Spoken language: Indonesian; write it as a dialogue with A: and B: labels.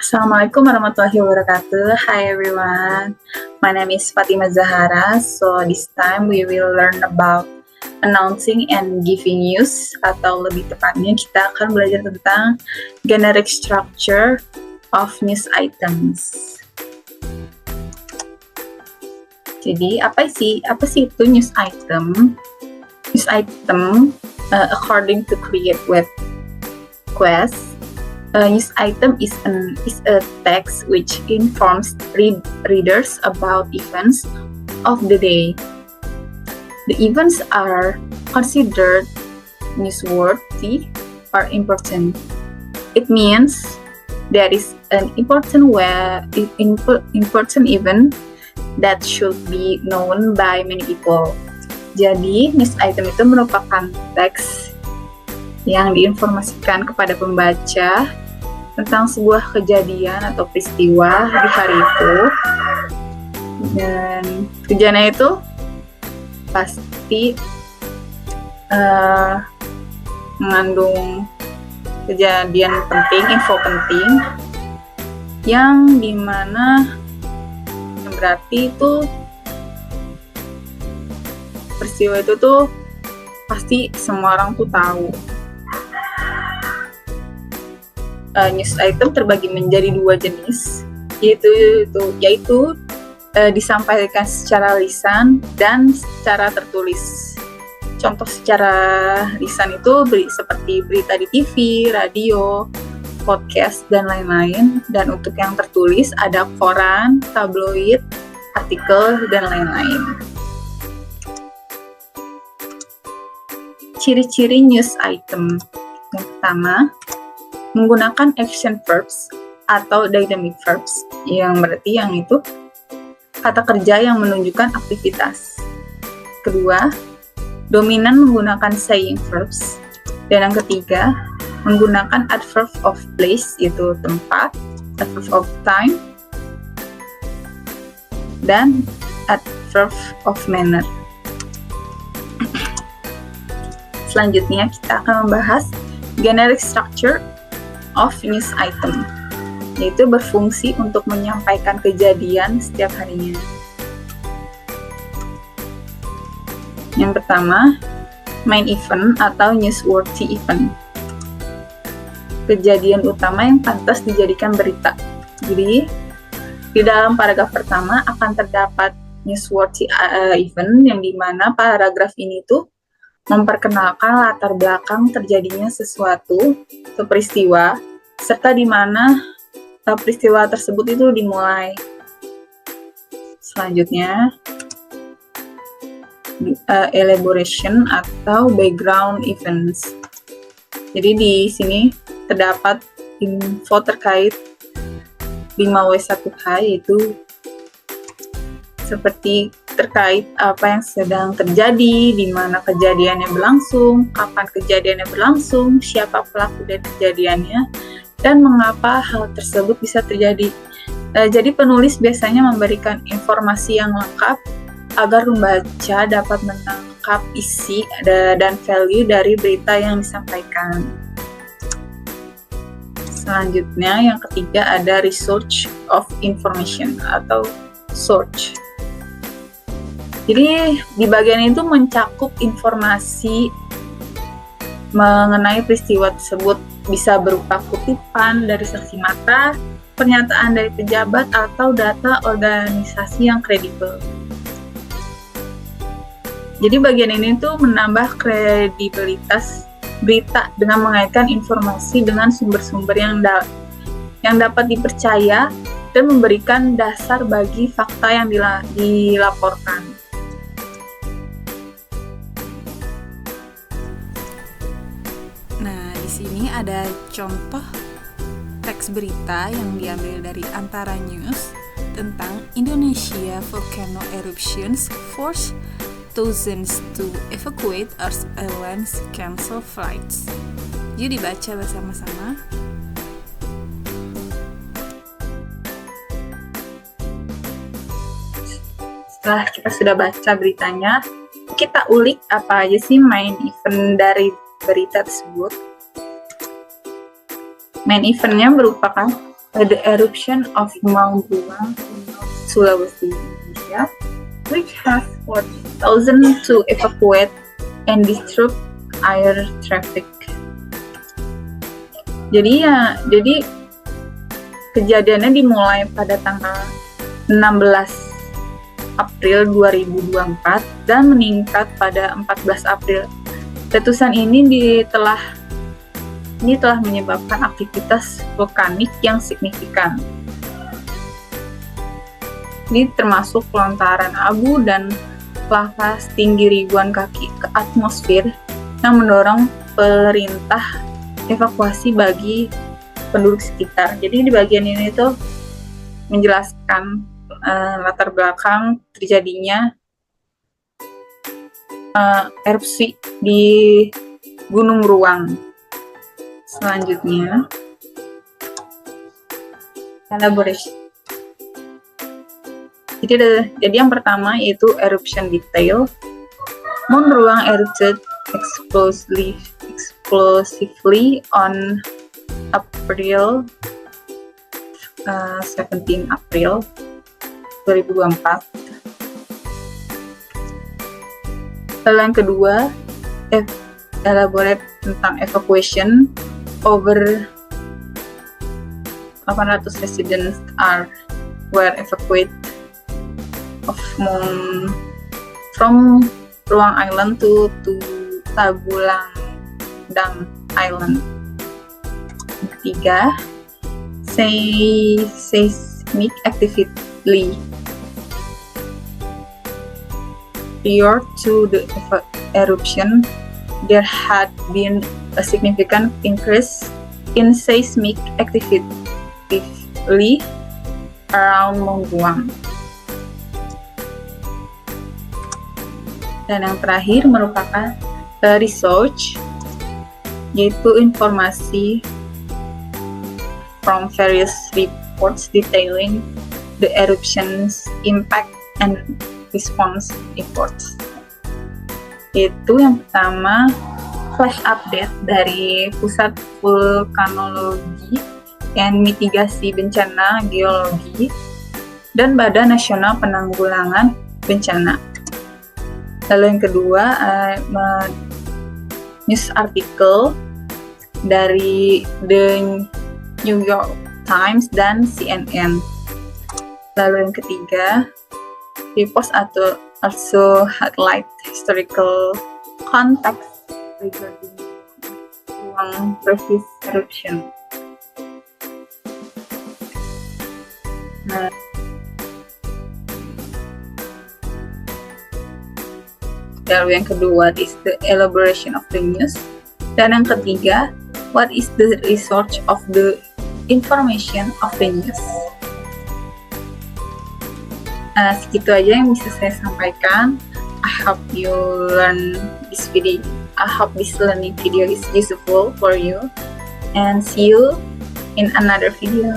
A: Assalamualaikum warahmatullahi wabarakatuh. Hi everyone. My name is Fatima Zahara. So this time we will learn about announcing and giving news, atau lebih tepatnya kita akan belajar tentang generic structure of news items. Jadi apa sih itu news item? News item according to Create Web Quest, news item is a text which informs readers about events of the day. The events are considered newsworthy or important. It means there is an important event that should be known by many people. Jadi, news item itu merupakan teks yang diinformasikan kepada pembaca tentang sebuah kejadian atau peristiwa di hari itu, dan kejadian itu pasti mengandung kejadian penting, info penting, yang dimana yang berarti itu peristiwa itu tuh pasti semua orang tuh tahu. News item terbagi menjadi dua jenis, yaitu disampaikan secara lisan dan secara tertulis. Contoh secara lisan itu seperti berita di TV, radio, podcast, dan lain-lain. Dan untuk yang tertulis ada koran, tabloid, artikel, dan lain-lain. Ciri-ciri news item. Yang pertama, menggunakan action verbs atau dynamic verbs, yang berarti yang itu kata kerja yang menunjukkan aktivitas. Kedua, dominan menggunakan saying verbs. Dan yang ketiga, menggunakan adverb of place, yaitu tempat, adverb of time, dan adverb of manner. Selanjutnya kita akan membahas generic structure of news item, yaitu berfungsi untuk menyampaikan kejadian setiap harinya. Yang pertama, main event atau newsworthy event. Kejadian utama yang pantas dijadikan berita. Jadi, di dalam paragraf pertama akan terdapat newsworthy event, yang dimana paragraf ini tuh memperkenalkan latar belakang terjadinya sesuatu atau peristiwa, serta di mana peristiwa tersebut itu dimulai. Selanjutnya, elaboration atau background events. Jadi di sini terdapat info terkait 5W1H, yaitu seperti terkait apa yang sedang terjadi, di mana kejadiannya berlangsung, kapan kejadiannya berlangsung, siapa pelaku dari kejadiannya, dan mengapa hal tersebut bisa terjadi. Jadi penulis biasanya memberikan informasi yang lengkap agar pembaca dapat menangkap isi dan value dari berita yang disampaikan. Selanjutnya, yang ketiga ada research of information atau search. Jadi di bagian itu mencakup informasi mengenai peristiwa tersebut, bisa berupa kutipan dari saksi mata, pernyataan dari pejabat, atau data organisasi yang kredibel. Jadi bagian ini tuh menambah kredibilitas berita dengan mengaitkan informasi dengan sumber-sumber yang dapat dipercaya dan memberikan dasar bagi fakta yang dilaporkan.
B: Nah, di sini ada contoh teks berita yang diambil dari Antara News tentang Indonesia volcano eruptions force thousands to evacuate as airlines cancel flights. Yuk dibaca bersama-sama.
A: Setelah kita sudah baca beritanya, kita ulik apa aja sih main event dari berita tersebut. Main eventnya merupakan the eruption of Mount Ruang in North Sulawesi, Indonesia, which has forced thousands to evacuate and disrupt air traffic. Jadi kejadiannya dimulai pada tanggal 16 April 2024 dan meningkat pada 14 April. Letusan ini telah menyebabkan aktivitas vulkanik yang signifikan. Ini termasuk lontaran abu dan lava setinggi ribuan kaki ke atmosfer yang mendorong perintah evakuasi bagi penduduk sekitar. Jadi di bagian ini tuh menjelaskan latar belakang terjadinya erupsi di Gunung Ruang. Selanjutnya, elaboration. Jadi yang pertama yaitu eruption detail. Mount Ruang erupted explosively on April 17 April 2024. Lalu yang kedua, elaborate tentang evacuation. Over 800 residents were evacuated from Ruang Island to Tagulandang Island. Ketiga, seismic activity. Prior to the eruption, there had been a significant increase in seismic activity around Mount Ruang. Dan yang terakhir merupakan research, yaitu informasi from various reports detailing the eruption's impact and response efforts. Itu yang pertama, flash update dari Pusat Vulkanologi dan Mitigasi Bencana Geologi dan Badan Nasional Penanggulangan Bencana. Lalu yang kedua, news article dari The New York Times dan CNN. Lalu yang ketiga, repost also highlight historical context regarding Ruang previous eruption. Lalu yang kedua is the elaboration of the news. Dan yang ketiga, what is the research of the information of the news. Segitu aja yang bisa saya sampaikan. I hope you learn this video. I hope this learning video is useful for you. And see you in another video.